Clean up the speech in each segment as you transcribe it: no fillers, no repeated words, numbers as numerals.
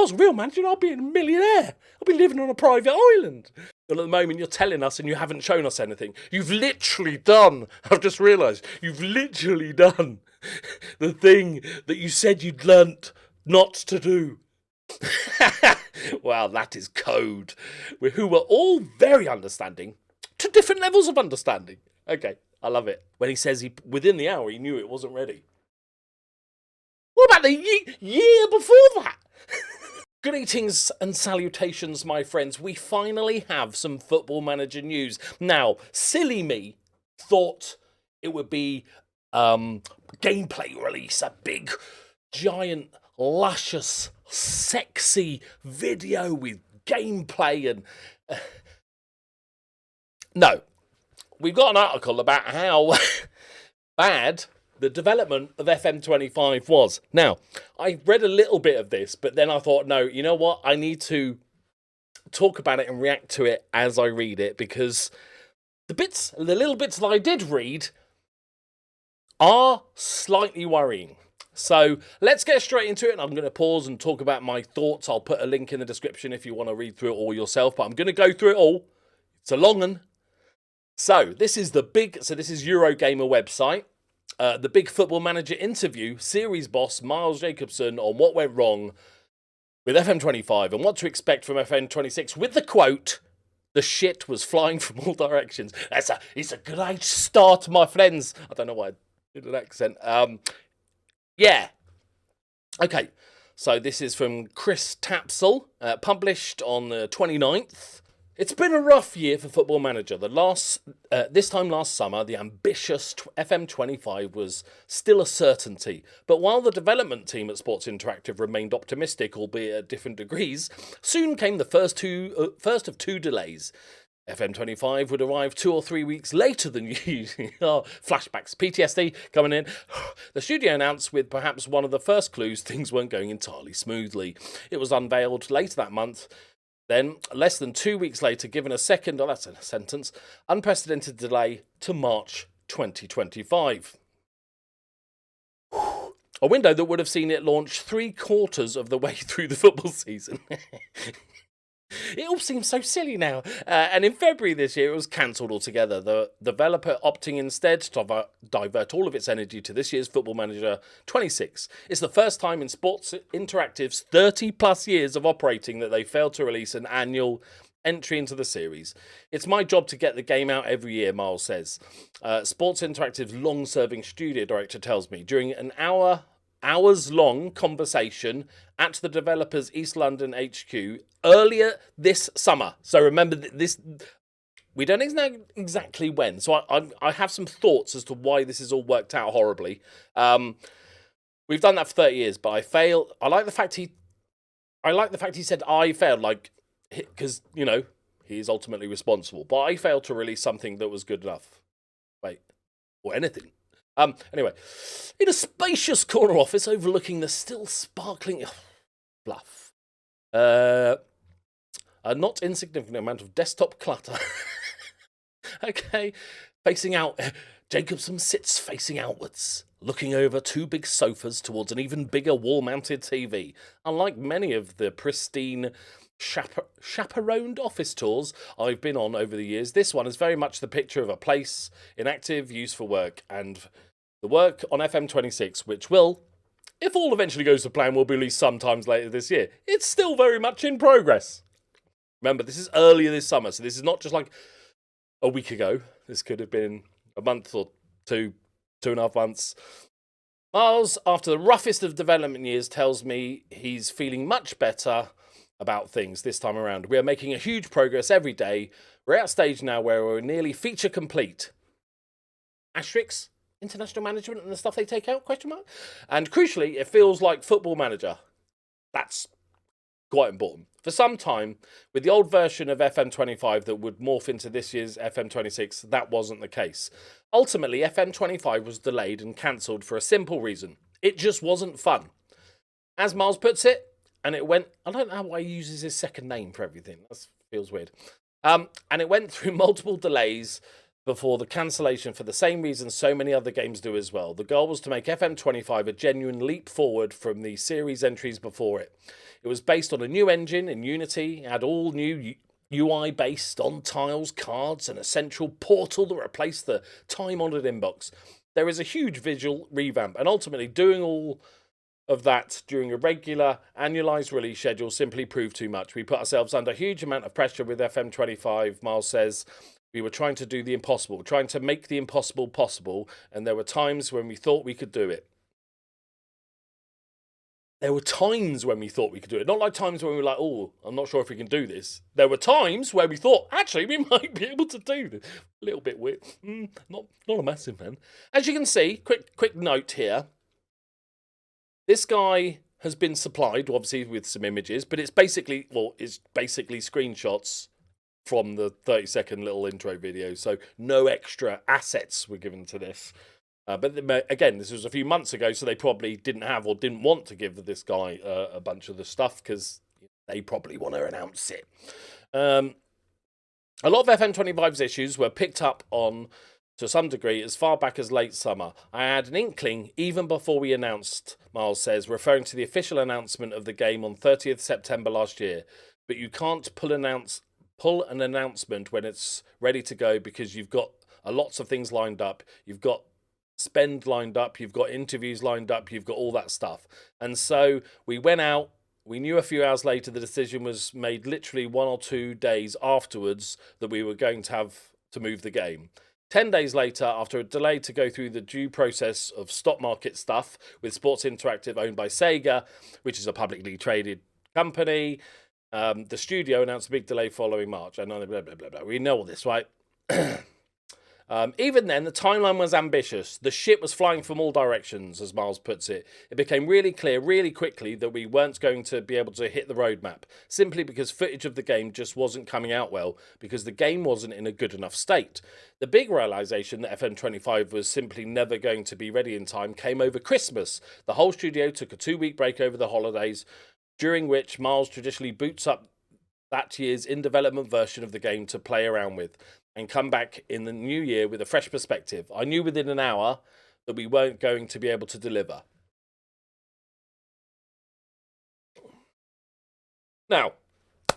I was a real manager, I'd be a millionaire. I'd be living on a private island. And at the moment you're telling us and you haven't shown us anything. You've literally done, I've just realised, you've literally done the thing that you said you'd learnt not to do. Well, that is code. Who were all very understanding to different levels of understanding. Okay, I love it. When he says within the hour he knew it wasn't ready. What about the year before that? Greetings and salutations, my friends. We finally have some Football Manager news. Now, silly me thought it would be gameplay release, a big, giant, luscious, sexy video with gameplay and... No. We've got an article about how bad the development of FM25 was. Now, I read a little bit of this, but then I thought, no, you know what? I need to talk about it and react to it as I read it, because the little bits that I did read are slightly worrying. So let's get straight into it, and I'm going to pause and talk about my thoughts. I'll put a link in the description if you want to read through it all yourself, but I'm going to go through it all. It's a long one. So this is Eurogamer website. The big Football Manager interview, series boss Miles Jacobson on what went wrong with FM25 and what to expect from FM26, with the quote, "The shit was flying from all directions." It's a great start, my friends. I don't know why I did an accent. Yeah. Okay, so this is from Chris Tapsell, published on the 29th. It's been a rough year for Football Manager. This time last summer, the ambitious FM25 was still a certainty. But while the development team at Sports Interactive remained optimistic, albeit at different degrees, soon came the first of two delays. FM25 would arrive 2 or 3 weeks later than usual. Oh, flashbacks, PTSD coming in. The studio announced with perhaps one of the first clues things weren't going entirely smoothly. It was unveiled later that month. Then, less than 2 weeks later, given a second, that's a sentence, unprecedented delay to March 2025. A window that would have seen it launch 3/4 of the way through the football season. It all seems so silly now. And in February this year, it was cancelled altogether. The developer opting instead to divert all of its energy to this year's Football Manager 26. It's the first time in Sports Interactive's 30-plus years of operating that they failed to release an annual entry into the series. It's my job to get the game out every year, Miles says. Sports Interactive's long-serving studio director tells me. During an hours-long conversation at the developer's East London HQ earlier this summer. So remember this, we don't know exactly when. So I have some thoughts as to why this has all worked out horribly. We've done that for 30 years, but I failed. I like the fact he said I failed, like, because, you know, he is ultimately responsible. But I failed to release something that was good enough. Wait, or anything. Anyway, in a spacious corner office overlooking the still sparkling bluff, a not insignificant amount of desktop clutter. Okay, facing out, Jacobson sits facing outwards, looking over 2 big sofas towards an even bigger wall-mounted TV. Unlike many of the pristine, chaperoned office tours I've been on over the years, this one is very much the picture of a place in active use for work, and the work on FM26, which will, if all eventually goes to plan, will be released sometimes later this year. It's still very much in progress. Remember, this is earlier this summer, so this is not just like a week ago. This could have been a month or 2.5 months. Miles, after the roughest of development years, tells me he's feeling much better about things this time around. We are making a huge progress every day. We're at a stage now where we're nearly feature complete. Asterisk, international management and the stuff they take out, question mark. And crucially, it feels like Football Manager. That's quite important. For some time, with the old version of FM25 that would morph into this year's FM26, that wasn't the case. Ultimately, FM25 was delayed and cancelled for a simple reason. It just wasn't fun. As Miles puts it, and it went, I don't know why he uses his second name for everything. That feels weird. And it went through multiple delays before the cancellation for the same reason so many other games do as well. The goal was to make FM25 a genuine leap forward from the series entries before it. It was based on a new engine in Unity, had all new UI based on tiles, cards, and a central portal that replaced the time-honoured inbox. There is a huge visual revamp, and ultimately doing all of that during a regular annualised release schedule simply proved too much. We put ourselves under a huge amount of pressure with FM25, Miles says. We were trying to do the impossible, trying to make the impossible possible, and there were times when we thought we could do it. There were times when we thought we could do it. Not like times when we were like, oh, I'm not sure if we can do this. There were times where we thought, actually, we might be able to do this. A little bit weird. Not a massive fan. As you can see, quick note here. This guy has been supplied, obviously, with some images, but it's basically screenshots from the 30-second little intro video. So no extra assets were given to this. But again, this was a few months ago, so they probably didn't have or didn't want to give this guy a bunch of the stuff because they probably want to announce it. A lot of FM25's issues were picked up on to some degree as far back as late summer. I had an inkling even before we announced, Miles says, referring to the official announcement of the game on 30th September last year. But you can't pull an announcement when it's ready to go because you've got lots of things lined up. You've got spend lined up, you've got interviews lined up, you've got all that stuff. And so we went out, we knew a few hours later the decision was made literally 1 or 2 days afterwards that we were going to have to move the game. 10 days later, after a delay to go through the due process of stock market stuff with Sports Interactive owned by Sega, which is a publicly traded company, the studio announced a big delay following March. I know, blah, blah, blah, blah. We know all this, right? Even then, the timeline was ambitious. The shit was flying from all directions, as Miles puts it. It became really clear really quickly that we weren't going to be able to hit the roadmap, simply because footage of the game just wasn't coming out well, because the game wasn't in a good enough state. The big realisation that FM25 was simply never going to be ready in time came over Christmas. The whole studio took a 2-week break over the holidays, during which Miles traditionally boots up that year's in-development version of the game to play around with, and come back in the new year with a fresh perspective. I knew within an hour that we weren't going to be able to deliver. Now,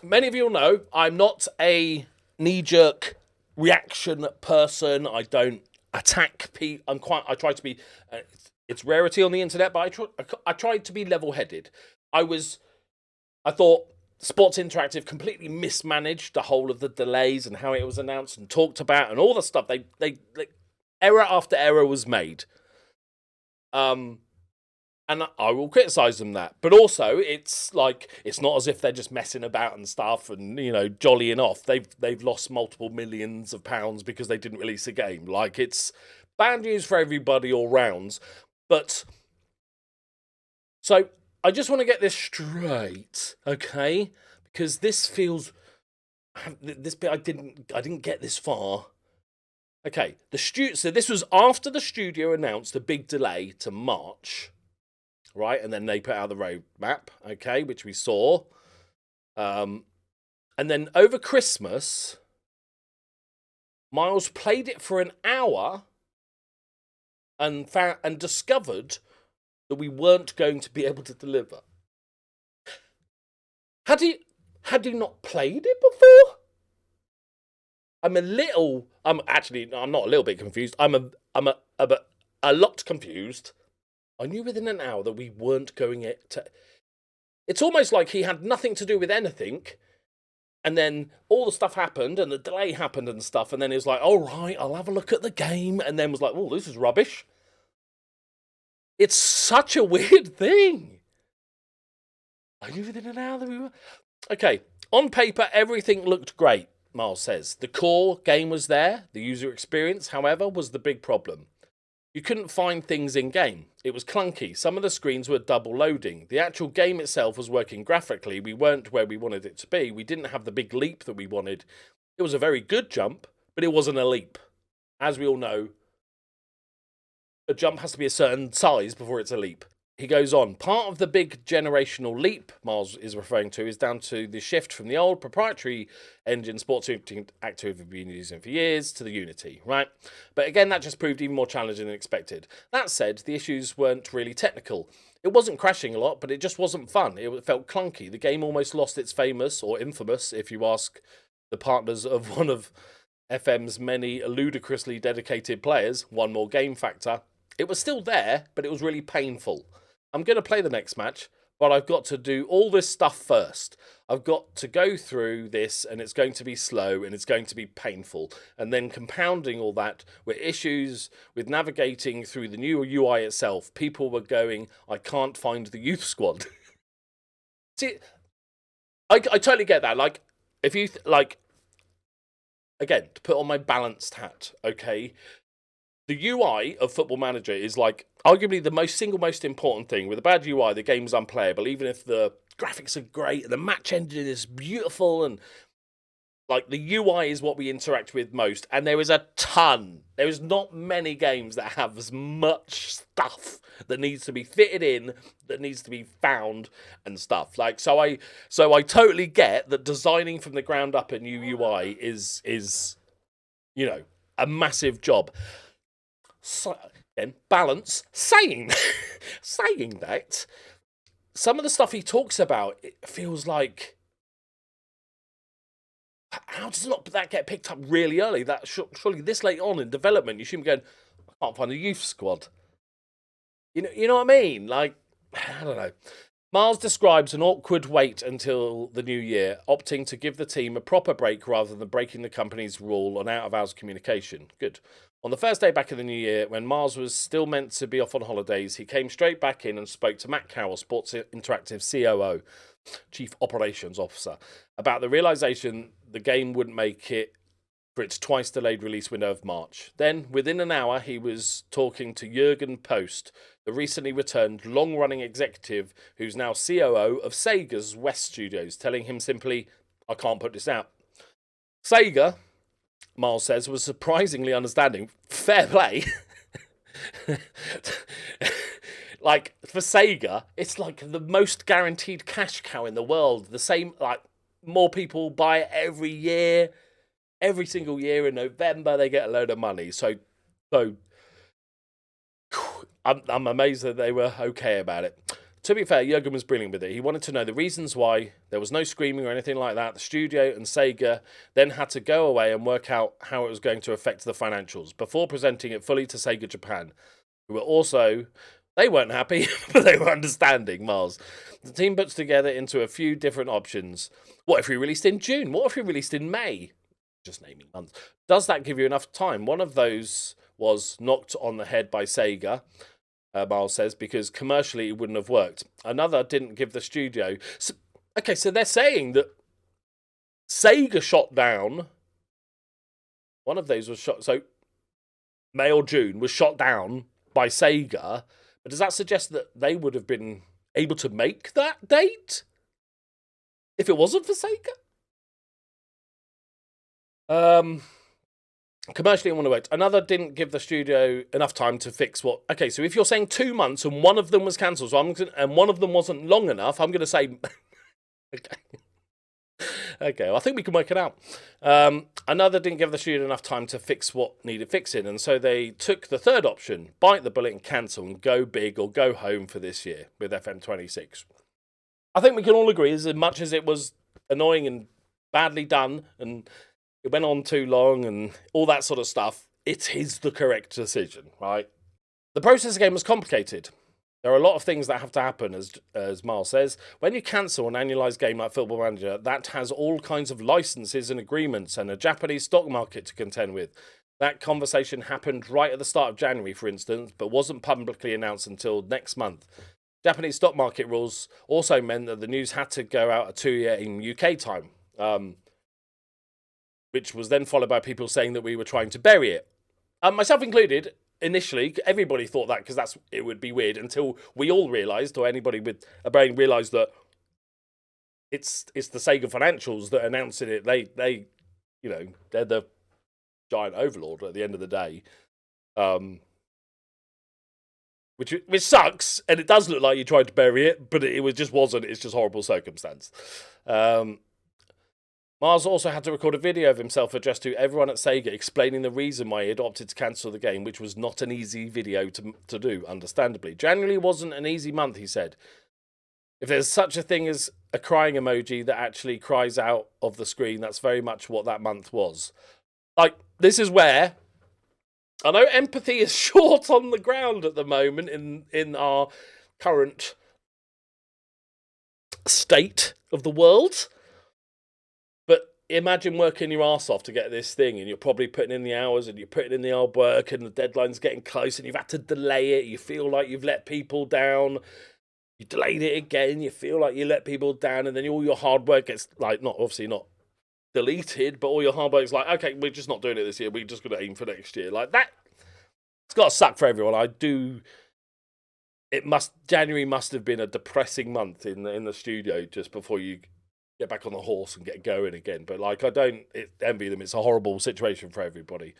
many of you will know I'm not a knee-jerk reaction person. I don't attack people. I try to be. It's rarity on the internet, but I tried to be level-headed. I thought Sports Interactive completely mismanaged the whole of the delays and how it was announced and talked about and all the stuff. They error after error was made. And I will criticise them that. But also, it's not as if they're just messing about and stuff and, jollying off. They've lost multiple millions of pounds because they didn't release a game. It's bad news for everybody all rounds. But so I just want to get this straight, okay? Because this feels this bit I didn't get this far. Okay, so this was after the studio announced a big delay to March, right? And then they put out the roadmap, okay, which we saw. And then over Christmas, Miles played it for an hour and discovered that we weren't going to be able to deliver. Had he not played it before? I'm not a little bit confused. I'm a lot confused. I knew within an hour that we weren't going to. It's almost like he had nothing to do with anything, and then all the stuff happened, and the delay happened and stuff, and then he was like, "All right, I'll have a look at the game," and then was like, "Oh, this is rubbish." It's such a weird thing. I knew within an hour that we were. Okay, on paper, everything looked great, Miles says. The core game was there. The user experience, however, was the big problem. You couldn't find things in-game. It was clunky. Some of the screens were double loading. The actual game itself was working graphically. We weren't where we wanted it to be. We didn't have the big leap that we wanted. It was a very good jump, but it wasn't a leap. As we all know, a jump has to be a certain size before it's a leap. He goes on, part of the big generational leap Miles is referring to is down to the shift from the old proprietary engine Sports Active have been using for years to the Unity, right? But again, that just proved even more challenging than expected. That said, the issues weren't really technical. It wasn't crashing a lot, but it just wasn't fun. It felt clunky. The game almost lost its famous, or infamous, if you ask the partners of one of FM's many ludicrously dedicated players, one more game factor. It was still there, but it was really painful. I'm going to play the next match, but I've got to do all this stuff first. I've got to go through this, and it's going to be slow, and it's going to be painful. And then compounding all that were issues with navigating through the new UI itself. People were going, I can't find the youth squad. See, I totally get that. Like, if you, again, to put on my balanced hat, okay? The UI of Football Manager is like arguably the single most important thing. With a bad UI, the game's unplayable, even if the graphics are great and the match engine is beautiful, and like the UI is what we interact with most. And there is a ton. There is not many games that have as much stuff that needs to be fitted in, that needs to be found and stuff. Like so I totally get that designing from the ground up a new UI is you know, a massive job. So, then balance saying that some of the stuff he talks about, it feels like, how does not that get picked up really early? That surely this late on in development, you shouldn't be going, I can't find a youth squad. You know what I mean? Like, I don't know. Miles describes an awkward wait until the new year, opting to give the team a proper break rather than breaking the company's rule on out-of-hours communication. Good. On the first day back in the new year, when Miles was still meant to be off on holidays, he came straight back in and spoke to Matt Cowell, Sports Interactive COO, Chief Operations Officer, about the realization the game wouldn't make it for its twice-delayed release window of March. Then, within an hour, he was talking to Jurgen Post, the recently returned long-running executive who's now COO of Sega's West Studios, telling him simply, I can't put this out. Sega, Miles says, was surprisingly understanding. Fair play. Like, for Sega, it's like the most guaranteed cash cow in the world. The same, like, more people buy it every year. Every single year in November, they get a load of money. So I'm amazed that they were okay about it. To be fair, Jurgen was brilliant with it. He wanted to know the reasons why there was no screaming or anything like that. The studio and Sega then had to go away and work out how it was going to affect the financials before presenting it fully to Sega Japan, who were also, they weren't happy, but they were understanding, Miles. The team puts together into a few different options. What if we released in June? What if we released in May? Just naming months. Does that give you enough time? One of those was knocked on the head by Sega, Miles says, because commercially it wouldn't have worked. Another didn't give the studio. So they're saying that Sega shot down. One of those was shot. So May or June was shot down by Sega. But does that suggest that they would have been able to make that date if it wasn't for Sega? Commercially, it wouldn't have worked. Another didn't give the studio enough time to fix what. Okay, so if you're saying 2 months and one of them was cancelled, and one of them wasn't long enough, I'm going to say. Okay, well, I think we can work it out. Another didn't give the studio enough time to fix what needed fixing, and so they took the third option, bite the bullet and cancel and go big or go home for this year with FM26. I think we can all agree, as much as it was annoying and badly done, and it went on too long and all that sort of stuff, it is the correct decision, right? The process again was complicated. There are a lot of things that have to happen, as Miles says. When you cancel an annualized game like Football Manager, that has all kinds of licenses and agreements and a Japanese stock market to contend with. That conversation happened right at the start of January, for instance, but wasn't publicly announced until next month. Japanese stock market rules also meant that the news had to go out at 2 a.m. UK time, which was then followed by people saying that we were trying to bury it. Myself included, initially, everybody thought that because it would be weird until we all realised, or anybody with a brain realised, that it's the Sega financials that are announcing it. They they're the giant overlord at the end of the day. which sucks, and it does look like you tried to bury it, but just wasn't. It's just horrible circumstance. Miles also had to record a video of himself addressed to everyone at Sega explaining the reason why he had opted to cancel the game, which was not an easy video to do, understandably. January wasn't an easy month, he said. If there's such a thing as a crying emoji that actually cries out of the screen, that's very much what that month was. Like, this is where I know empathy is short on the ground at the moment in our current state of the world. Imagine working your ass off to get this thing, and you're probably putting in the hours and you're putting in the hard work, and the deadline's getting close and you've had to delay it. You feel like you've let people down. You delayed it again. You feel like you let people down, and then all your hard work gets, like, obviously not deleted, but all your hard work's like, okay, we're just not doing it this year. We're just going to aim for next year. Like that, it's got to suck for everyone. January must have been a depressing month in the studio just before you get back on the horse and get going again. But like, I don't envy them. It's a horrible situation for everybody.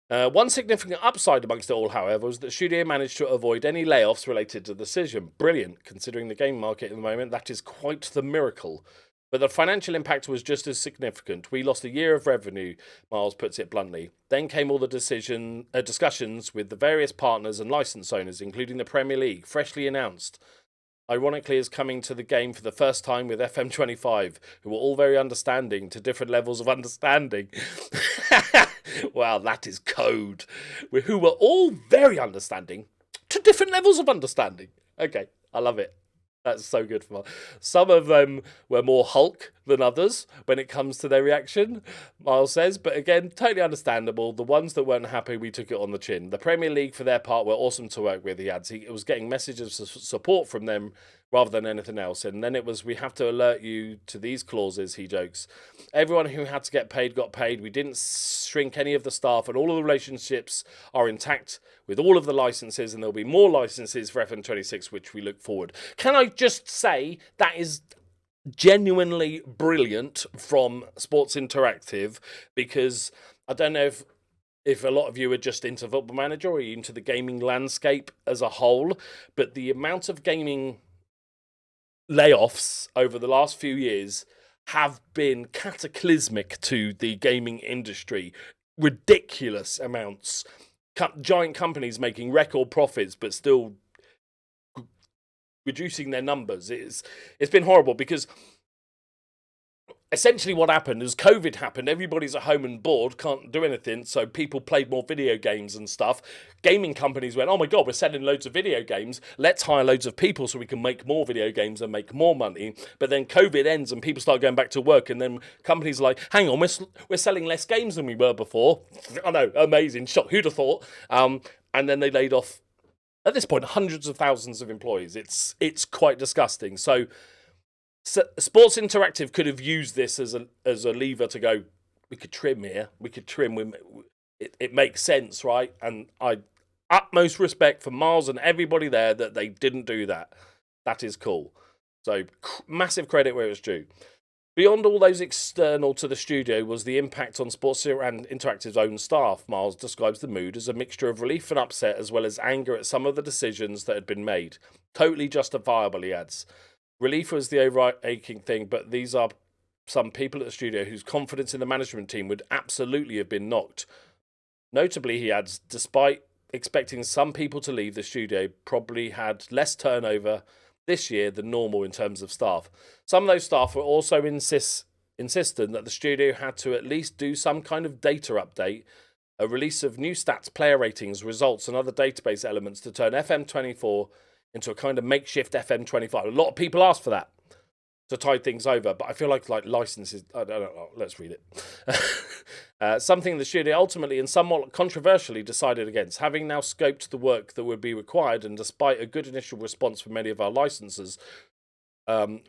One significant upside amongst it all, however, was that the studio managed to avoid any layoffs related to the decision. Brilliant, considering the game market at the moment. That is quite the miracle. But the financial impact was just as significant. We lost a year of revenue, Miles puts it bluntly. Then came all the discussions with the various partners and license owners, including the Premier League, freshly announced. Ironically, is coming to the game for the first time with FM25, who were all very understanding to different levels of understanding. Wow, that is code. Who were all very understanding to different levels of understanding. Okay, I love it. That's so good for Miles. Some of them were more Hulk than others when it comes to their reaction, Miles says. But again, totally understandable. The ones that weren't happy, we took it on the chin. The Premier League, for their part, were awesome to work with, he adds. It was getting messages of support from them rather than anything else. And then it was, we have to alert you to these clauses, he jokes. Everyone who had to get paid got paid. We didn't shrink any of the staff, and all of the relationships are intact with all of the licenses, and there'll be more licenses for FM26, which we look forward. Can I just say that is genuinely brilliant from Sports Interactive, because I don't know if a lot of you are just into Football Manager or into the gaming landscape as a whole, but the amount of gaming layoffs over the last few years have been cataclysmic to the gaming industry. Ridiculous amounts. Giant companies making record profits, but still reducing their numbers. It's been horrible, because essentially what happened is COVID happened. Everybody's at home and bored, can't do anything, so people played more video games and stuff. Gaming companies went, oh my god, we're selling loads of video games. Let's hire loads of people so we can make more video games and make more money. But then COVID ends and people start going back to work, and then companies are like, hang on, we're selling less games than we were before. I know, amazing, shock, who'd have thought? And then they laid off, at this point, hundreds of thousands of employees. It's quite disgusting. So Sports Interactive could have used this as a lever to go, we could trim here, we could trim, it makes sense, right? And utmost respect for Miles and everybody there that they didn't do that. That is cool. So massive credit where it's due. Beyond all those external to the studio was the impact on Sports Interactive's own staff. Miles describes the mood as a mixture of relief and upset, as well as anger at some of the decisions that had been made. Totally justifiable, he adds. Relief was the overarching thing, but these are some people at the studio whose confidence in the management team would absolutely have been knocked. Notably, he adds, despite expecting some people to leave, the studio probably had less turnover this year than normal in terms of staff. Some of those staff were also insistent that the studio had to at least do some kind of data update, a release of new stats, player ratings, results, and other database elements to turn FM24 into a kind of makeshift FM25. A lot of people asked for that to tide things over, but I feel like licenses, I don't know, let's read it. Something the studio ultimately and somewhat controversially decided against. Having now scoped the work that would be required, and despite a good initial response from many of our licensors,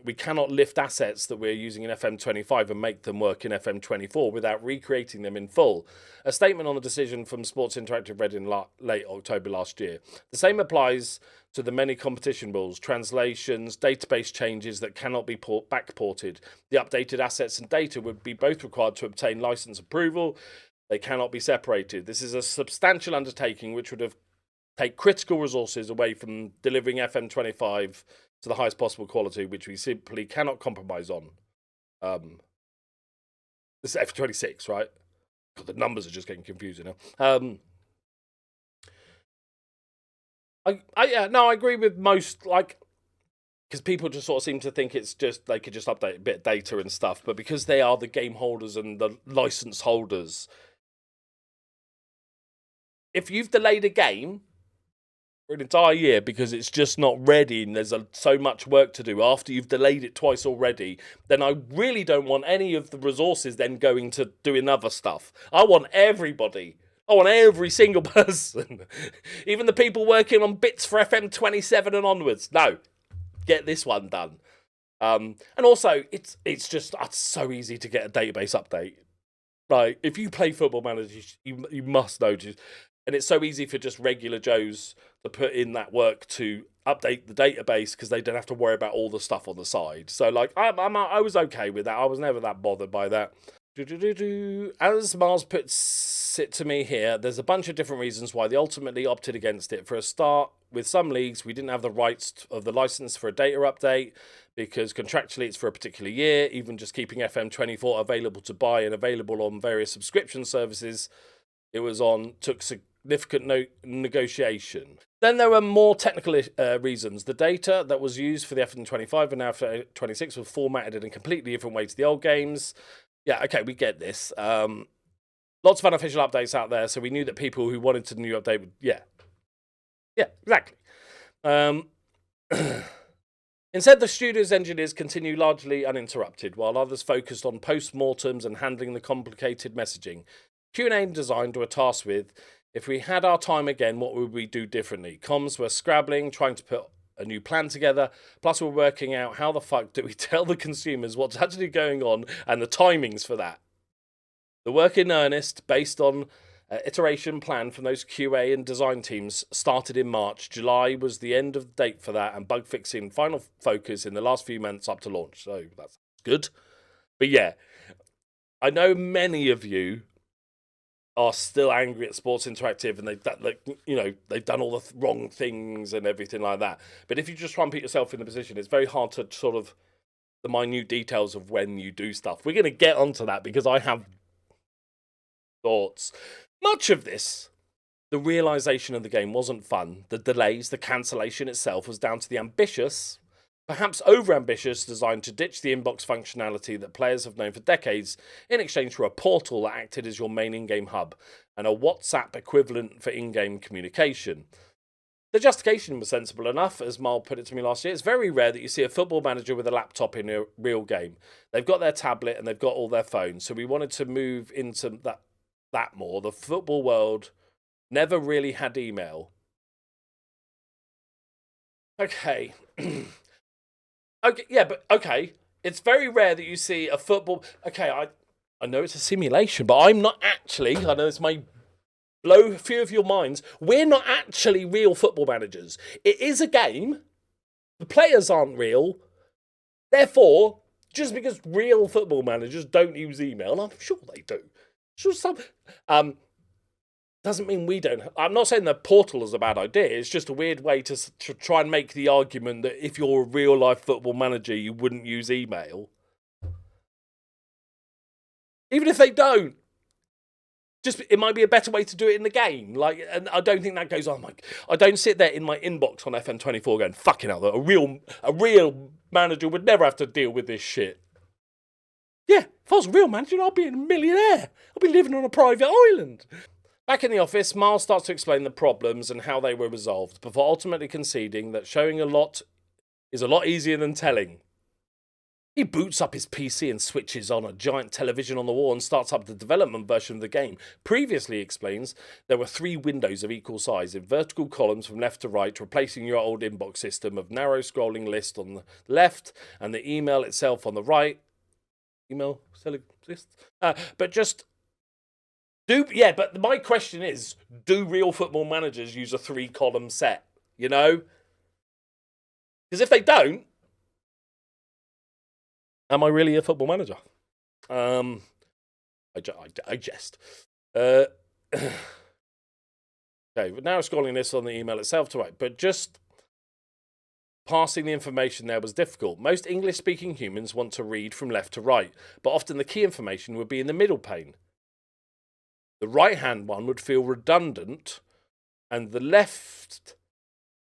we cannot lift assets that we're using in FM25 and make them work in FM24 without recreating them in full. A statement on the decision from Sports Interactive read in late October last year. The same applies to the many competition rules, translations, database changes that cannot be backported. The updated assets and data would be both required to obtain license approval. They cannot be separated. This is a substantial undertaking which would have take critical resources away from delivering FM25 to the highest possible quality, which we simply cannot compromise on. This is F26, right? God, the numbers are just getting confusing now. I agree with most, like, because people just sort of seem to think it's just, they could just update a bit of data and stuff, but because they are the game holders and the license holders, if you've delayed a game for an entire year because it's just not ready and there's so much work to do after you've delayed it twice already, then I really don't want any of the resources then going to doing other stuff. I want everybody. I want every single person. Even the people working on bits for FM27 and onwards. No. Get this one done. And also, it's so easy to get a database update. Like, if you play Football Manager, you must know. And it's so easy for just regular Joes to put in that work to update the database because they don't have to worry about all the stuff on the side. So, like, I was okay with that. I was never that bothered by that. As Miles puts it to me here, there's a bunch of different reasons why they ultimately opted against it. For a start, with some leagues, we didn't have the rights of the license for a data update because contractually it's for a particular year. Even just keeping FM24 available to buy and available on various subscription services took significant negotiation. Then there were more technical reasons. The data that was used for the FM25 and FM26 was formatted in a completely different way to the old games. Yeah, okay, we get this. Lots of unofficial updates out there, so we knew that people who wanted to new update would, yeah, exactly. Instead, the studio's engineers continue largely uninterrupted, while others focused on post-mortems and handling the complicated messaging. Q&A and design were tasked with, if we had our time again, what would we do differently? Comms were scrabbling, trying to put a new plan together, plus we're working out how the fuck do we tell the consumers what's actually going on and the timings for that. The work in earnest, based on iteration plan from those QA and design teams, started in March. July was the end of the date for that, and bug fixing final focus in the last few months up to launch. So that's good. But yeah, I know many of you are still angry at Sports Interactive, and they've done all the wrong things and everything like that. But if you just try and put yourself in the position, it's very hard to sort of the minute details of when you do stuff. We're going to get onto that because I have thoughts. Much of this, the realization of the game wasn't fun. The delays, the cancellation itself was down to the ambitious, perhaps over-ambitious design to ditch the inbox functionality that players have known for decades in exchange for a portal that acted as your main in-game hub and a WhatsApp equivalent for in-game communication. The justification was sensible enough, as Mal put it to me last year. It's very rare that you see a football manager with a laptop in a real game. They've got their tablet and they've got all their phones, so we wanted to move into that more. The football world never really had email. Okay. Okay, yeah, but okay. It's very rare that you see a football. Okay, I know it's a simulation, but I'm not actually. I know this may blow a few of your minds. We're not actually real football managers. It is a game. The players aren't real. Therefore, just because real football managers don't use email, and I'm sure they do. Sure, some doesn't mean we don't. I'm not saying the portal is a bad idea. It's just a weird way to try and make the argument that if you're a real life football manager, you wouldn't use email. Even if they don't. Just, it might be a better way to do it in the game. Like, and I don't think that goes on. Like, I don't sit there in my inbox on FM24 going, fucking hell, a real manager would never have to deal with this shit. Yeah, if I was a real manager, I'd be a millionaire. I'd be living on a private island. Back in the office, Miles starts to explain the problems and how they were resolved, before ultimately conceding that showing a lot is a lot easier than telling. He boots up his PC and switches on a giant television on the wall and starts up the development version of the game. Previously, he explains, there were 3 windows of equal size in vertical columns from left to right, replacing your old inbox system of narrow scrolling list on the left and the email itself on the right. Email still exists? But my question is, do real football managers use a 3-column set? You know? Because if they don't, am I really a football manager? I jest. Okay, but now scrolling this on the email itself to write, but just passing the information there was difficult. Most English-speaking humans want to read from left to right, but often the key information would be in the middle pane. The right-hand one would feel redundant, and the left,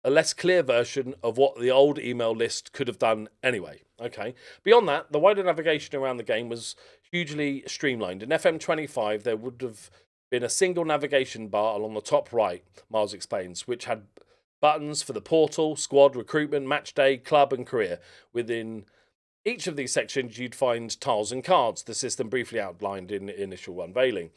a less clear version of what the old email list could have done anyway. Okay. Beyond that, the wider navigation around the game was hugely streamlined. In FM25, there would have been a single navigation bar along the top right, Miles explains, which had buttons for the portal, squad, recruitment, match day, club, and career. Within each of these sections, you'd find tiles and cards, the system briefly outlined in the initial unveiling.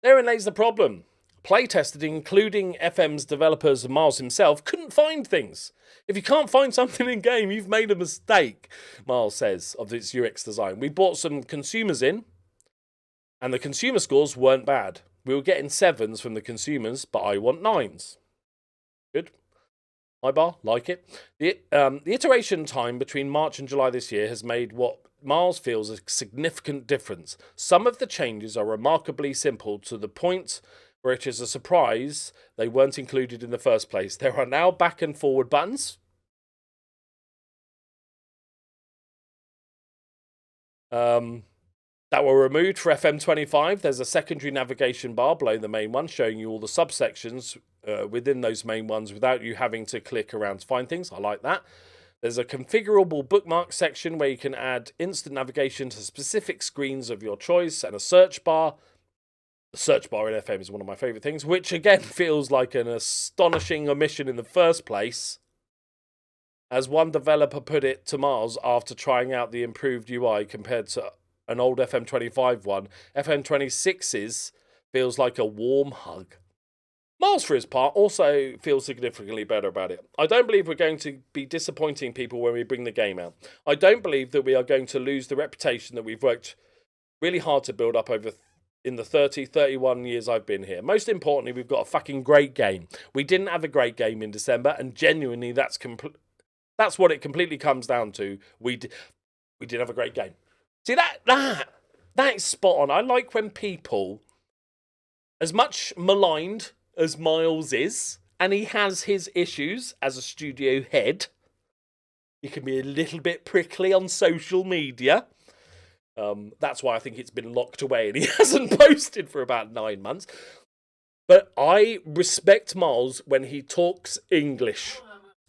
Therein lays the problem. Playtested, including FM's developers and Miles himself, couldn't find things. If you can't find something in game, you've made a mistake, Miles says of its UX design. We brought some consumers in, and the consumer scores weren't bad. We were getting 7s from the consumers, but I want 9s. Good. My bar, like it. The iteration time between March and July this year has made what Miles feels a significant difference. Some of the changes are remarkably simple to the point where it is a surprise they weren't included in the first place. There are now back and forward buttons. That were removed for FM25. There's a secondary navigation bar below the main one showing you all the subsections within those main ones without you having to click around to find things. I like that. There's a configurable bookmark section where you can add instant navigation to specific screens of your choice, and a search bar. The search bar in FM is one of my favourite things, which again feels like an astonishing omission in the first place. As one developer put it to Miles after trying out the improved UI compared to an old FM25 one, FM26's feels like a warm hug. Miles, for his part, also feels significantly better about it. I don't believe we're going to be disappointing people when we bring the game out. I don't believe that we are going to lose the reputation that we've worked really hard to build up over in the 31 years I've been here. Most importantly, we've got a fucking great game. We didn't have a great game in December, and genuinely, that's what it completely comes down to. We did have a great game. See, that is spot on. I like when people, as much maligned as Miles is, and he has his issues as a studio head, he can be a little bit prickly on social media. That's why I think it's been locked away and he hasn't posted for about 9 months. But I respect Miles when he talks English.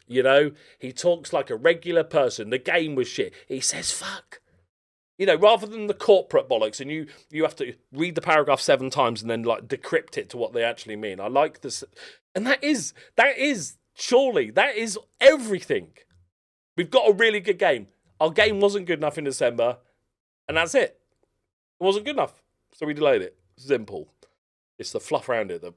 You know, he talks like a regular person. The game was shit. He says fuck. You know, rather than the corporate bollocks, and you have to read the paragraph 7 times and then like decrypt it to what they actually mean. I like this, and that is surely that is everything. We've got a really good game. Our game wasn't good enough in December, and that's it. It wasn't good enough, so we delayed it. Simple. It's the fluff around it that.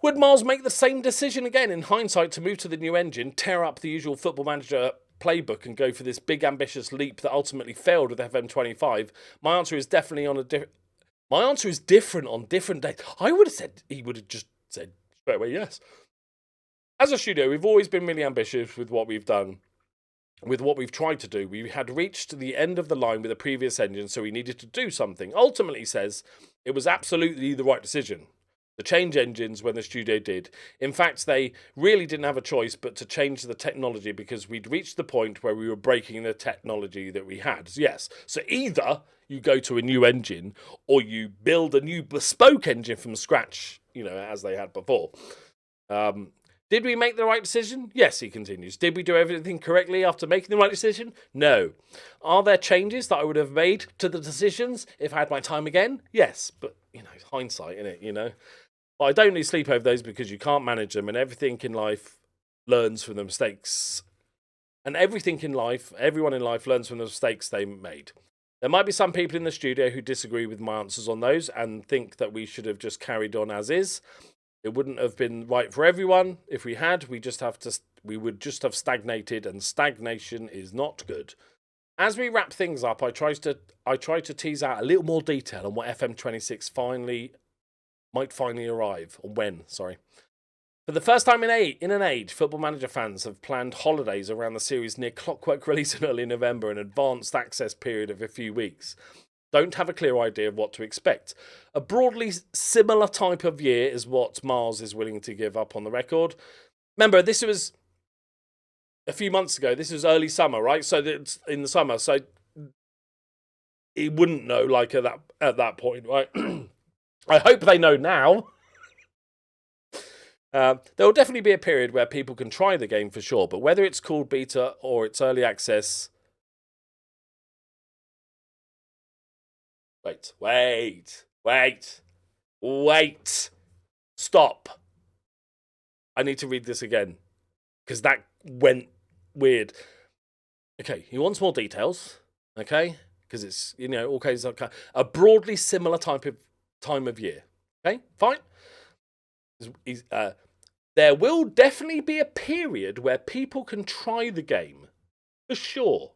Would Miles make the same decision again in hindsight to move to the new engine, tear up the usual Football Manager playbook and go for this big ambitious leap that ultimately failed with FM25? My answer is definitely My answer is different on different days. I would have said he would have just said straight away yes. As a studio, we've always been really ambitious with what we've done, with what we've tried to do. We had reached the end of the line with a previous engine, so we needed to do something. Ultimately, he says, it was absolutely the right decision to change engines when the studio did. In fact, they really didn't have a choice but to change the technology because we'd reached the point where we were breaking the technology that we had. Yes, so either you go to a new engine or you build a new bespoke engine from scratch, you know, as they had before. Did we make the right decision? Yes, he continues. Did we do everything correctly after making the right decision? No. Are there changes that I would have made to the decisions if I had my time again? Yes, but, you know, hindsight, innit, you know. But I don't lose sleep over those because you can't manage them, and everything in life learns from the mistakes. And everything in life, everyone in life learns from the mistakes they made. There might be some people in the studio who disagree with my answers on those and think that we should have just carried on as is. It wouldn't have been right for everyone. If we had, we would just have stagnated, and stagnation is not good. As we wrap things up, I try to tease out a little more detail on what FM26 might finally arrive, or when, sorry. For the first time in an age, Football Manager fans have planned holidays around the series' near clockwork release in early November, an advanced access period of a few weeks. don't have a clear idea of what to expect. A broadly similar type of year is what Miles is willing to give up on the record. Remember, this was a few months ago. This was early summer, right? So it's in the summer. So he wouldn't know like at that point, right? I hope they know now. There will definitely be a period where people can try the game for sure, but whether it's called beta or it's early access. Wait. Stop. I need to read this again because that went weird. Okay, he wants more details. Okay, because it's, you know, okay, it's okay. A broadly similar type of time of year. Okay, fine. There will definitely be a period where people can try the game, for sure.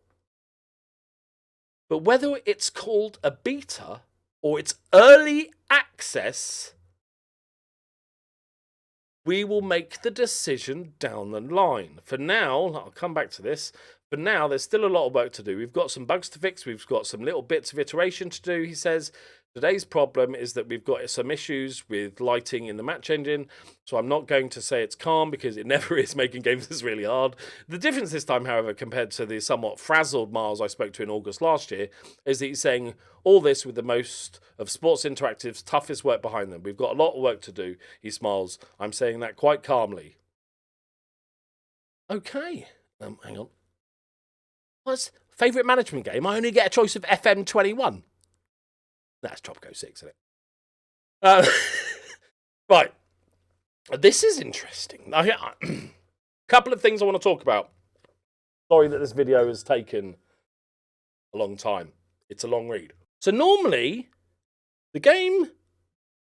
But whether it's called a beta or it's early access, we will make the decision down the line. For now, I'll come back to this. For now, there's still a lot of work to do. We've got some bugs to fix. We've got some little bits of iteration to do, he says. Today's problem is that we've got some issues with lighting in the match engine. So I'm not going to say it's calm because it never is. Making games is really hard. The difference this time, however, compared to the somewhat frazzled Miles I spoke to in August last year, is that he's saying all this with the most of Sports Interactive's toughest work behind them. We've got a lot of work to do. He smiles. I'm saying that quite calmly. Okay. Hang on. What's favourite management game? I only get a choice of FM21. That's Tropico 6, isn't it? Right. This is interesting. A couple of things I want to talk about. Sorry that this video has taken a long time. It's a long read. So normally, the game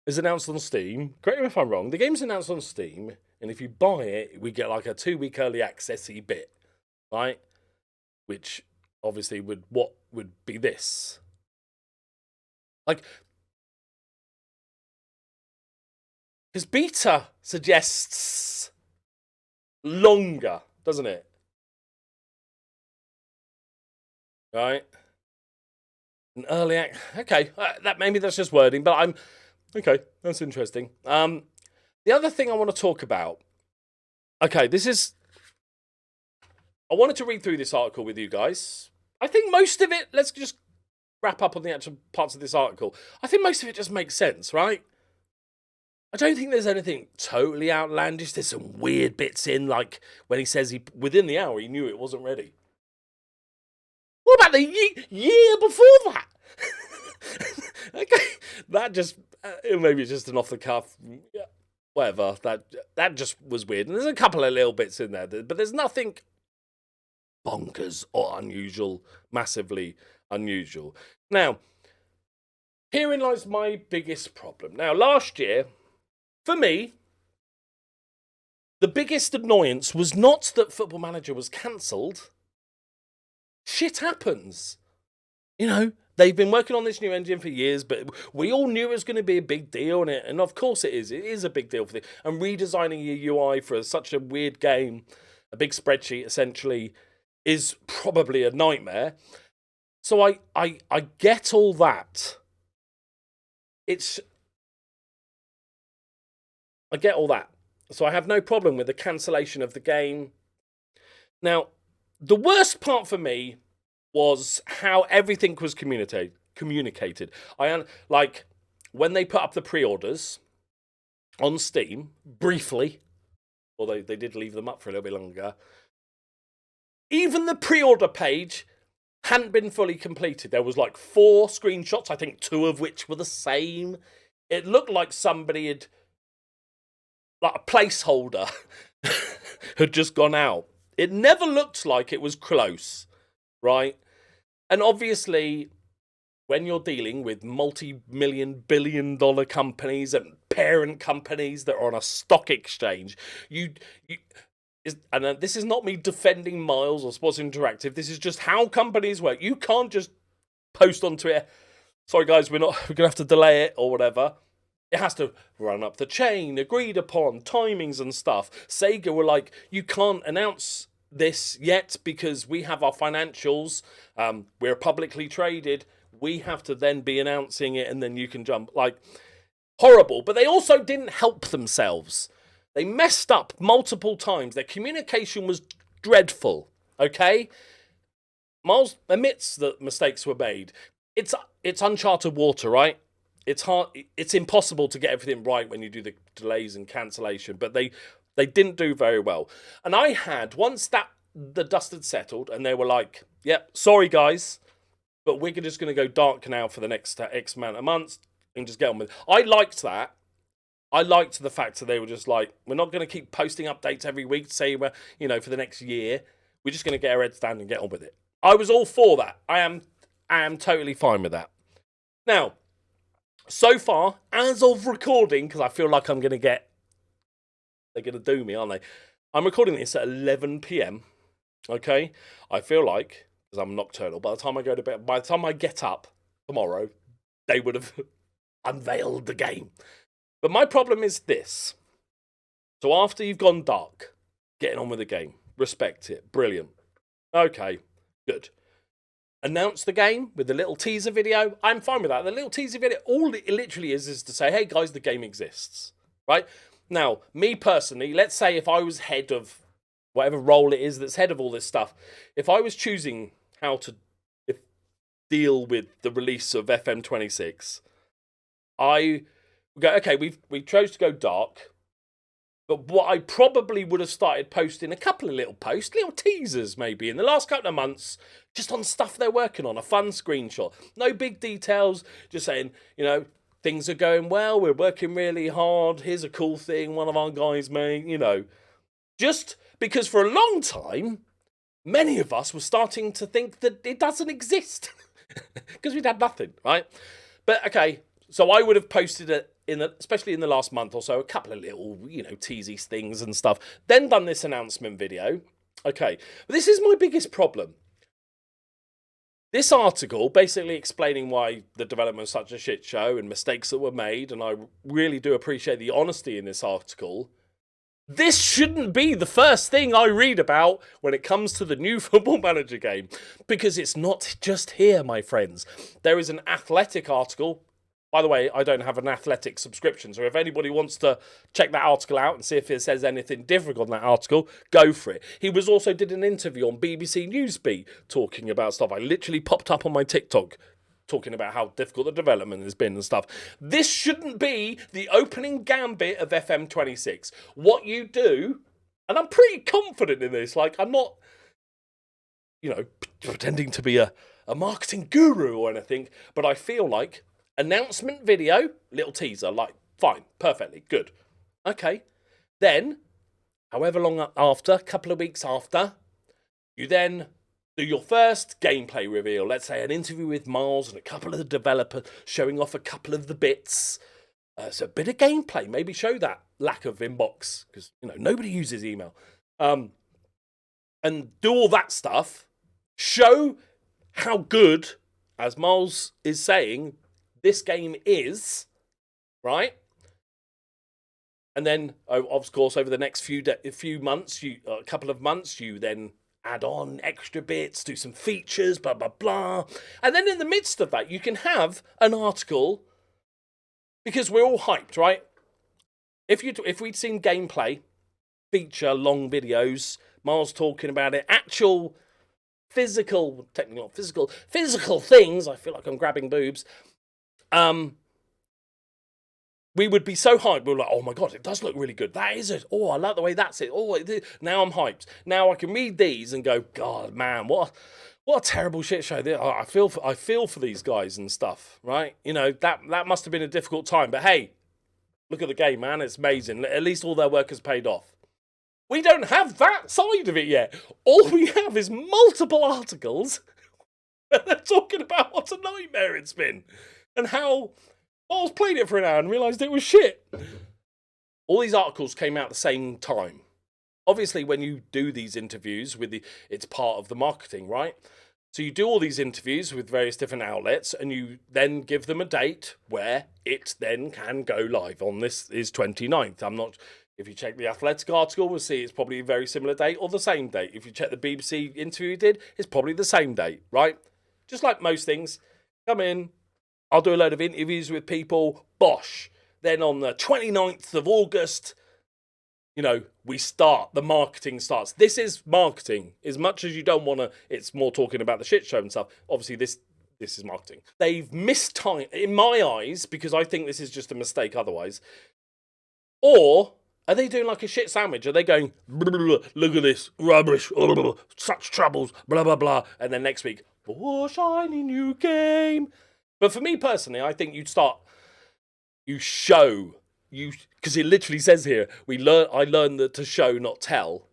is announced on Steam. Correct me if I'm wrong. The game's announced on Steam, and if you buy it, we get like a 2-week early access-y bit, right? Which obviously would be this. Like, because beta suggests longer, doesn't it? Right? An early act. Okay, that maybe that's just wording, but okay. That's interesting. The other thing I want to talk about. Okay, this is. I wanted to read through this article with you guys. I think most of it. Let's just wrap up on the actual parts of this article. I think most of it just makes sense, right? I don't think there's anything totally outlandish. There's some weird bits in, like when he says within the hour he knew it wasn't ready. What about the year before that? Okay, that just maybe it's just an off the cuff, yeah, whatever. That just was weird. And there's a couple of little bits in there, but there's nothing bonkers or unusual, massively unusual. Now, herein lies my biggest problem. Now, last year, for me, the biggest annoyance was not that Football Manager was cancelled. Shit happens. You know, they've been working on this new engine for years, but we all knew it was going to be a big deal, and of course it is. It is a big deal for them. And redesigning your UI for such a weird game, a big spreadsheet essentially, is probably a nightmare. So I get all that. I get all that. So I have no problem with the cancellation of the game. Now, the worst part for me was how everything was communicated. Like when they put up the pre-orders on Steam, briefly, although they did leave them up for a little bit longer, even the pre-order page hadn't been fully completed. There was like 4 screenshots, I think 2 of which were the same. It looked like somebody had, like a placeholder, had just gone out. It never looked like it was close, right? And obviously, when you're dealing with multi-million, billion-dollar companies and parent companies that are on a stock exchange, and this is not me defending Miles or Sports Interactive. This is just how companies work. You can't just post on Twitter, sorry guys, we're going to have to delay it or whatever. It has to run up the chain, agreed upon, timings and stuff. Sega were like, you can't announce this yet because we have our financials. We're publicly traded. we have to then be announcing it, and then you can jump. Like, horrible. But they also didn't help themselves. They messed up multiple times. Their communication was dreadful, okay? Miles admits that mistakes were made. It's uncharted water, right? It's hard. It's impossible to get everything right when you do the delays and cancellation, but they didn't do very well. And I had, once the dust had settled and they were like, yep, sorry guys, but we're just going to go dark now for the next X amount of months and just get on with it. I liked that. I liked the fact that they were just like, we're not going to keep posting updates every week to say, for the next year. We're just going to get our heads down and get on with it. I was all for that. I am totally fine with that. Now, so far, as of recording, because I feel like they're going to do me, aren't they? I'm recording this at 11 p.m. Okay? I feel like, because I'm nocturnal, by the time I go to bed, by the time I get up tomorrow, they would have unveiled the game. But my problem is this. So after you've gone dark, getting on with the game, respect it, brilliant. Okay, good. Announce the game with the little teaser video. I'm fine with that. The little teaser video, all it literally is to say, hey guys, the game exists, right? Now, me personally, let's say if I was head of whatever role it is that's head of all this stuff, if I was choosing how to deal with the release of FM26, I would go, okay, we chose to go dark, but what I probably would have started posting a couple of little posts, little teasers maybe, in the last couple of months, just on stuff they're working on, a fun screenshot. No big details, just saying, things are going well, we're working really hard, here's a cool thing one of our guys made, Just because for a long time, many of us were starting to think that it doesn't exist. Because we'd had nothing, right? But, okay, so I would have posted it, especially in the last month or so, a couple of little, teasy things and stuff. Then done this announcement video. Okay, but this is my biggest problem. This article basically explaining why the development was such a shit show and mistakes that were made, and I really do appreciate the honesty in this article. This shouldn't be the first thing I read about when it comes to the new Football Manager game, because it's not just here, my friends. There is an Athletic article. By the way, I don't have an Athletic subscription, so if anybody wants to check that article out and see if it says anything different on that article, go for it. He also did an interview on BBC Newsbeat talking about stuff. I literally popped up on my TikTok talking about how difficult the development has been and stuff. This shouldn't be the opening gambit of FM26. What you do, and I'm pretty confident in this, like I'm not, pretending to be a marketing guru or anything, but I feel like announcement video, little teaser, like, fine, perfectly, good. Okay. Then, however long after, couple of weeks after, you then do your first gameplay reveal. Let's say an interview with Miles and a couple of the developers showing off a couple of the bits. So a bit of gameplay, maybe show that lack of inbox, because, nobody uses email. And do all that stuff. Show how good, as Miles is saying, this game is, right? And then, of course, over the next few months, a couple of months, you then add on extra bits, do some features, blah, blah, blah. And then in the midst of that, you can have an article, because we're all hyped, right? If we'd seen gameplay, feature, long videos, Miles talking about it, actual physical, technically not physical things, I feel like I'm grabbing boobs, we would be so hyped. We were like, oh my God, it does look really good. That is it. Oh, I like the way that's it. Oh, now I'm hyped. Now I can read these and go, God, man, what a terrible shit show. I feel for these guys and stuff, right? That must have been a difficult time. But hey, look at the game, man. It's amazing. At least all their work has paid off. We don't have that side of it yet. All we have is multiple articles where they're talking about what a nightmare it's been. And how I was playing it for an hour and realised it was shit. All these articles came out at the same time. Obviously, when you do these interviews, it's part of the marketing, right? So you do all these interviews with various different outlets, and you then give them a date where it then can go live. On this is 29th. If you check the Athletic article, we'll see it's probably a very similar date or the same date. If you check the BBC interview you did, it's probably the same date, right? Just like most things. come in, I'll do a load of interviews with people, bosh. Then on the 29th of August, you know, we start, the marketing starts. This is marketing. As much as you don't want to, it's more talking about the shit show and stuff. Obviously, this is marketing. They've mistimed, in my eyes, because I think this is just a mistake otherwise. Or are they doing like a shit sandwich? Are they going, look at this, rubbish, such troubles, blah, blah, blah. And then next week, oh, shiny new game. But for me personally, I think you'd start, you show, because it literally says here, I learned that to show, not tell.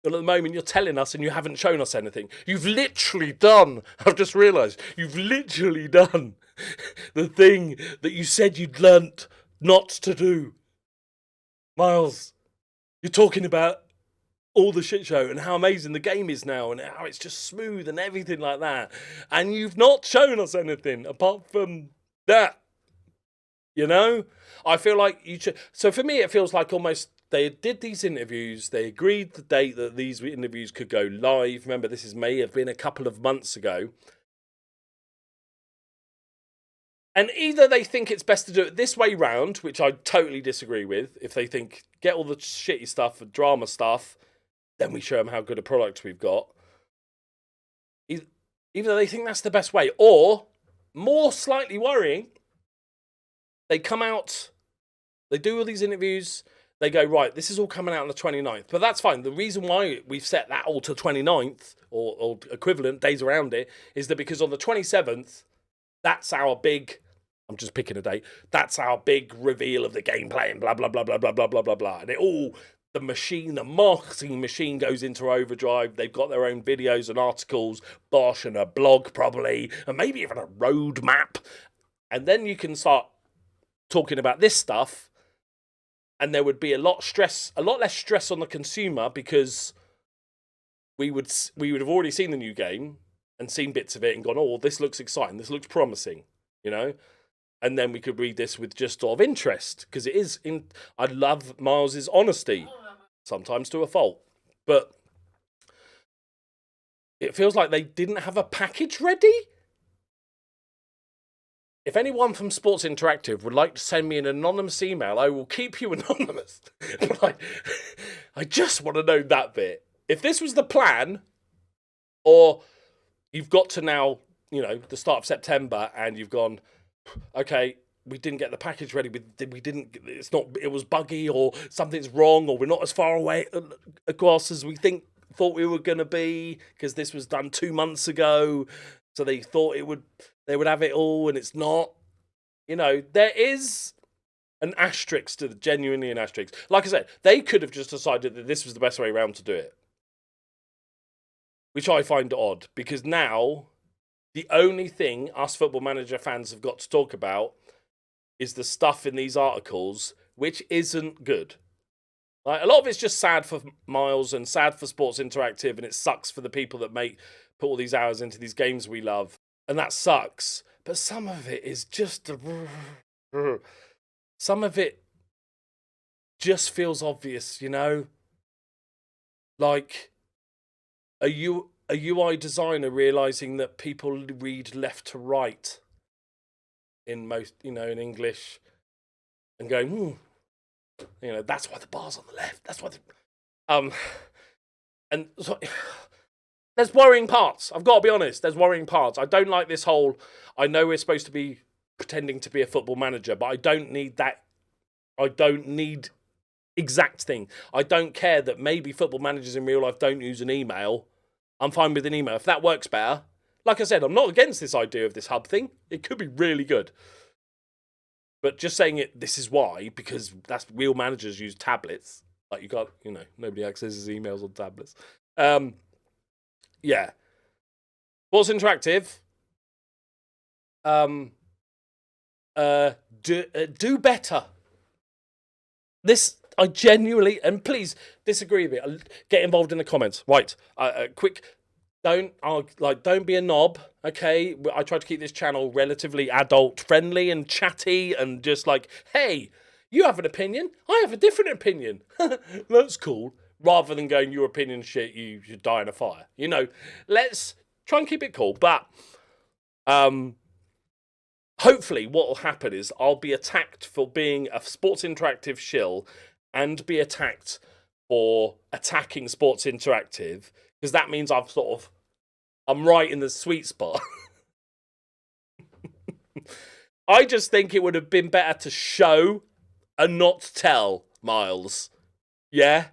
And at the moment, you're telling us and you haven't shown us anything. You've literally done, I've just realised, you've literally done the thing that you said you'd learnt not to do. Miles, you're talking about all the shit show and how amazing the game is now and how it's just smooth and everything like that. And you've not shown us anything apart from that. You know? I feel like you should. So for me, it feels like almost they did these interviews. They agreed the date that these interviews could go live. Remember, this may have been a couple of months ago. And either they think it's best to do it this way round, which I totally disagree with. If they think, get all the shitty stuff and drama stuff, then we show them how good a product we've got. Either they think that's the best way, or, more slightly worrying, they come out, they do all these interviews, they go, right, this is all coming out on the 29th. But that's fine. The reason why we've set that all to 29th, or equivalent days around it, is that because on the 27th, that's our big, I'm just picking a date, that's our big reveal of the gameplay and blah, blah, blah, blah, blah, blah, blah, blah, blah. And it all, the marketing machine goes into overdrive. They've got their own videos and articles, bosh, and a blog probably, and maybe even a roadmap. And then you can start talking about this stuff, and there would be a lot less stress on the consumer, because we would have already seen the new game and seen bits of it and gone, oh, this looks exciting, this looks promising, you know? And then we could read this with just sort of interest, because it is, I love Miles's honesty, sometimes to a fault. But it feels like they didn't have a package ready. If anyone from Sports Interactive would like to send me an anonymous email, I will keep you anonymous. But I just want to know that bit. If this was the plan, or you've got to now, you know, the start of September, and you've gone, okay, we didn't get the package ready, it was buggy, or something's wrong, or we're not as far away across as we thought we were going to be, because this was done 2 months ago, so they thought they would have it all, and it's not. You know, there is an asterisk genuinely an asterisk. Like I said, they could have just decided that this was the best way around to do it, which I find odd, because now the only thing us Football Manager fans have got to talk about is the stuff in these articles, which isn't good. Like, a lot of it's just sad for Miles and sad for Sports Interactive, and it sucks for the people that put all these hours into these games we love, and that sucks. But some of it is just, some of it just feels obvious, you know? Like, a UI designer realizing that people read left to right in most, you know, in English, and going, you know, that's why the bar's on the left. That's why and so, there's worrying parts. I've got to be honest. There's worrying parts. I don't like this whole, I know we're supposed to be pretending to be a football manager, but I don't need that. I don't need exact thing. I don't care that maybe football managers in real life don't use an email. I'm fine with an email. If that works better, like I said, I'm not against this idea of this hub thing. It could be really good. But just saying this is why, because that's real managers use tablets. Like, you got, you know, nobody accesses emails on tablets. Yeah. Sports Interactive. Do better. This, I genuinely, and please disagree with me. Get involved in the comments. Right. Quick. Don't be a knob, okay? I try to keep this channel relatively adult friendly and chatty, and just like, hey, you have an opinion, I have a different opinion. That's cool. Rather than going, your opinion shit, you should die in a fire. You know, let's try and keep it cool. But Hopefully what will happen is I'll be attacked for being a Sports Interactive shill and be attacked for attacking Sports Interactive, because that means I'm right in the sweet spot. I just think it would have been better to show and not tell, Miles. Yeah?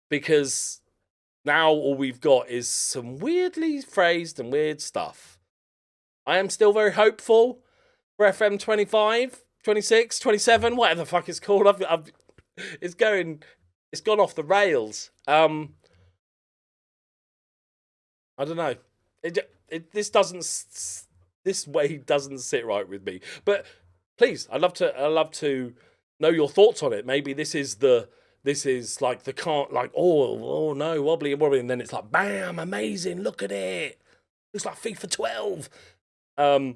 Because now all we've got is some weirdly phrased and weird stuff. I am still very hopeful for FM25, 26, 27, whatever the fuck it's called. It's gone off the rails. I don't know. This way doesn't sit right with me. But please, I'd love to know your thoughts on it. Maybe this is like the can't, like, oh no, wobbly, and then it's like, bam, amazing, look at it. Looks like FIFA 12. But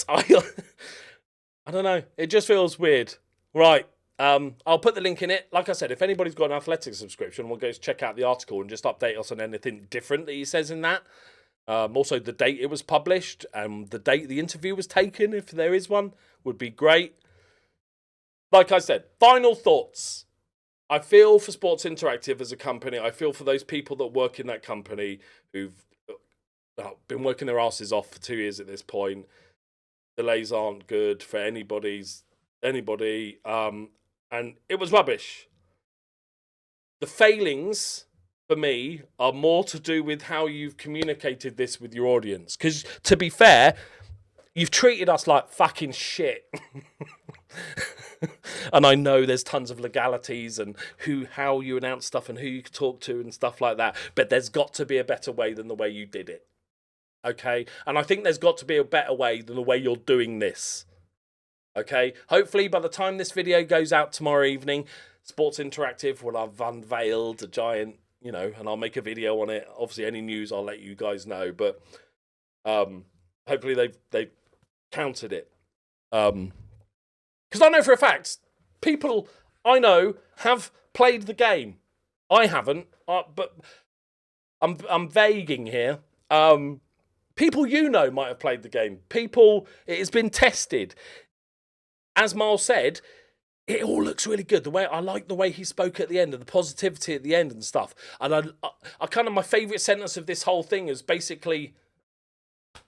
I don't know. It just feels weird. Right. I'll put the link in it. Like I said, if anybody's got an Athletics subscription, we'll go check out the article and just update us on anything different that he says in that. Also, the date it was published and the date the interview was taken, if there is one, would be great. Like I said, final thoughts. I feel for Sports Interactive as a company. I feel for those people that work in that company who've been working their asses off for 2 years at this point. Delays aren't good for anybody. And it was rubbish. The failings, for me, are more to do with how you've communicated this with your audience. Because, to be fair, you've treated us like fucking shit. And I know there's tons of legalities and how you announce stuff and who you can talk to and stuff like that. But there's got to be a better way than the way you did it. Okay? And I think there's got to be a better way than the way you're doing this. Okay? Hopefully, by the time this video goes out tomorrow evening, Sports Interactive will have unveiled a giant, and I'll make a video on it. Obviously, any news, I'll let you guys know. But hopefully they've countered it. Because I know for a fact, people I know have played the game. I haven't, but I'm vaguing here. People might have played the game. It has been tested. As Miles said, it all looks really good. I like the way he spoke at the end and the positivity at the end and stuff. And I kind of, my favourite sentence of this whole thing is basically,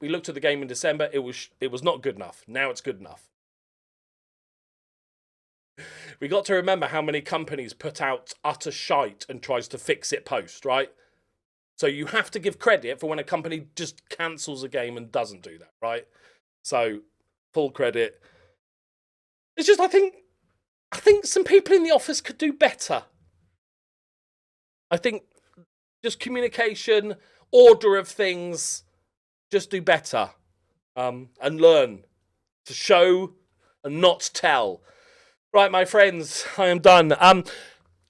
we looked at the game in December. It was not good enough. Now it's good enough. We got to remember how many companies put out utter shite and tries to fix it post, right? So you have to give credit for when a company just cancels a game and doesn't do that, right? So full credit. It's just, I think some people in the office could do better. I think just communication, order of things, just do better. And learn to show and not tell. Right, my friends, I am done.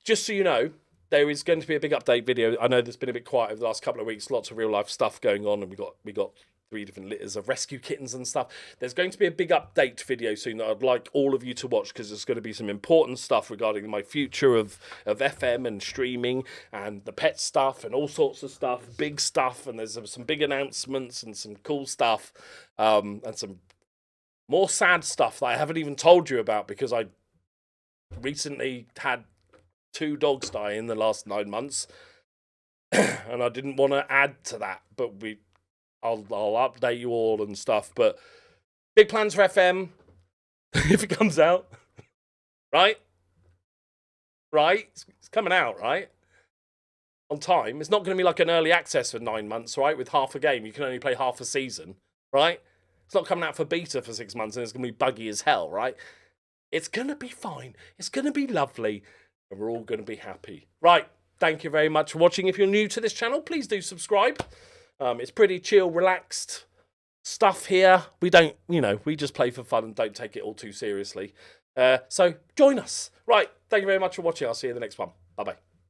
Just so you know, there is going to be a big update video. I know there's been a bit quiet over the last couple of weeks, lots of real life stuff going on, and we got 3 different litters of rescue kittens and stuff. There's going to be a big update video soon that I'd like all of you to watch, because there's going to be some important stuff regarding my future of FM and streaming and the pet stuff and all sorts of stuff, big stuff, and there's some big announcements and some cool stuff, and some more sad stuff that I haven't even told you about, because I recently had 2 dogs die in the last 9 months, and I didn't want to add to that, but I'll update you all and stuff. But big plans for FM if it comes out, right? It's coming out, right? On time. It's not going to be like an early access for 9 months, right? With half a game, you can only play half a season, right? It's not coming out for beta for 6 months and it's going to be buggy as hell, right? It's going to be fine. It's going to be lovely. And we're all going to be happy. Right. Thank you very much for watching. If you're new to this channel, please do subscribe. It's pretty chill, relaxed stuff here. We don't, we just play for fun and don't take it all too seriously. So join us. Right. Thank you very much for watching. I'll see you in the next one. Bye-bye.